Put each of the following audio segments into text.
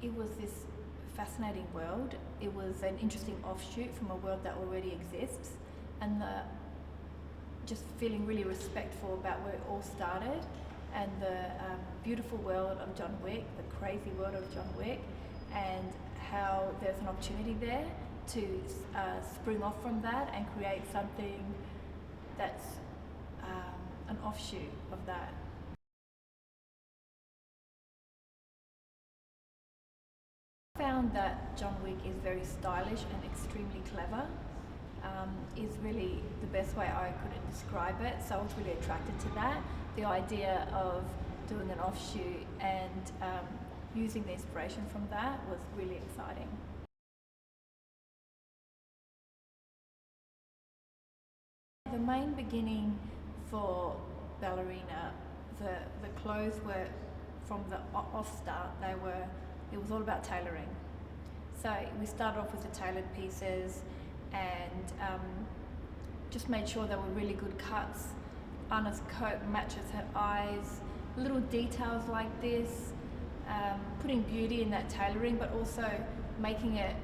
it was this fascinating world. It was an interesting offshoot from a world that already exists, and just feeling really respectful about where it all started, and the beautiful world of John Wick, the crazy world of John Wick, and how there's an opportunity there to spring off from that and create something that's an offshoot of that. I found that John Wick is very stylish and extremely clever. Is really the best way I could describe it. So I was really attracted to that. The idea of doing an offshoot and using the inspiration from that was really exciting. The main beginning for Ballerina, the clothes were from the off-start, it was all about tailoring. So we started off with the tailored pieces and just made sure they were really good cuts. Ana's coat matches her eyes, little details like this, putting beauty in that tailoring, but also making it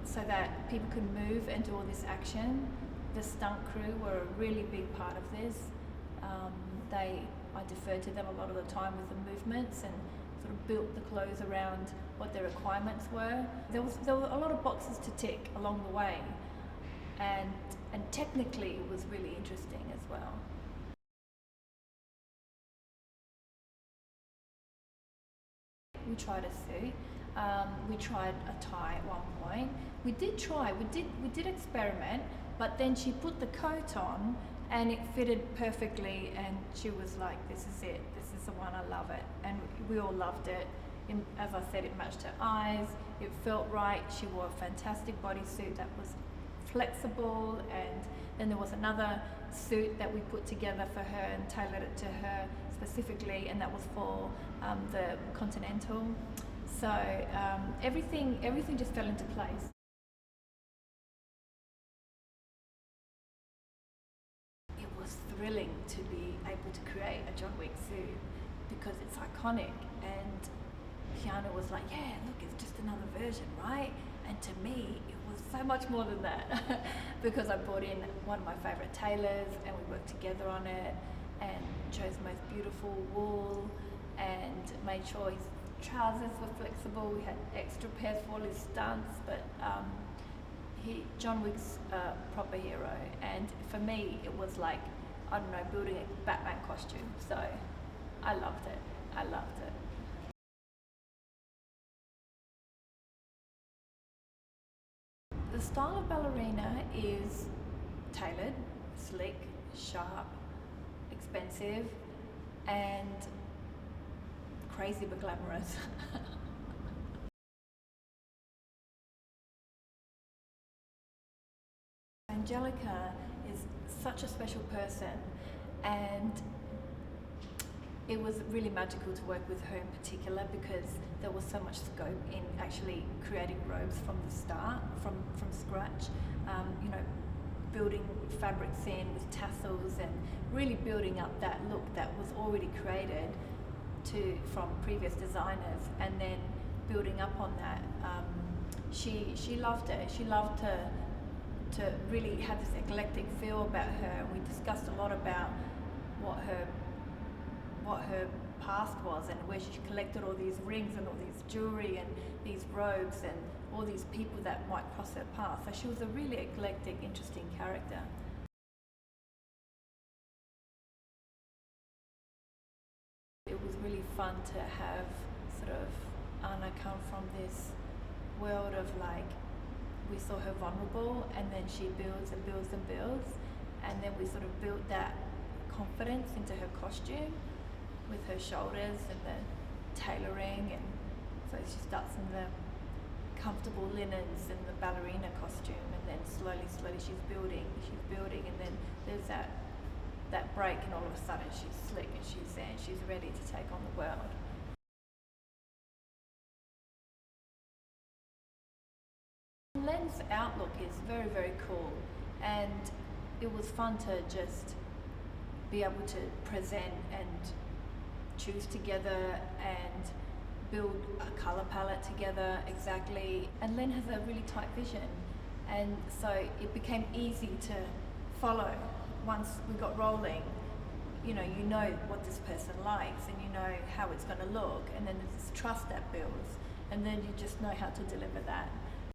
so that people could move and do all this action. The stunt crew were a really big part of this. I deferred to them a lot of the time with the movements and sort of built the clothes around what their requirements were. There were a lot of boxes to tick along the way, and technically it was really interesting as well. We tried a suit. We tried a tie at one point. We did experiment, but then she put the coat on and it fitted perfectly, and she was like, this is it, this is the one, I love it. And we all loved it. As I said, it matched her eyes, it felt right. She wore a fantastic bodysuit that was flexible, and then there was another suit that we put together for her and tailored it to her specifically, and that was for the Continental. So everything just fell into place. It was thrilling to be able to create a John Wick suit because it's iconic, and Keanu was like, yeah, look, it's just another version, right? And to me, it was so much more than that because I brought in one of my favorite tailors and we worked together on it and chose the most beautiful wool and made sure his trousers were flexible. We had extra pairs for all his stunts, but John Wick's a proper hero, and for me it was like, I don't know, building a Batman costume. So I loved it. The style of ballerina is tailored, slick, sharp, expensive, and crazy but glamorous. Angelica is such a special person, and it was really magical to work with her in particular because there was so much scope in actually creating robes from the start, from scratch. Building fabrics in with tassels and really building up that look that was already created from previous designers, and then building up on that. She loved it. She loved to really have this eclectic feel about her. We discussed a lot about what her past was and where she collected all these rings and all these jewelry and these robes and all these people that might cross her path. So she was a really eclectic, interesting character. It was really fun to have sort of Ana come from this world of like, we saw her vulnerable and then she builds and builds and builds, and then we sort of built that confidence into her costume with her shoulders and the tailoring, and so she starts in the comfortable linens and the ballerina costume, and then slowly she's building, and then there's that break, and all of a sudden she's slick and she's there and she's ready to take on the world. Len's outlook is very, very cool, and it was fun to just be able to present and choose together and build a colour palette together exactly. And Len has a really tight vision, and so it became easy to follow. Once we got rolling, you know what this person likes, and you know how it's going to look, and then there's this trust that builds, and then you just know how to deliver that.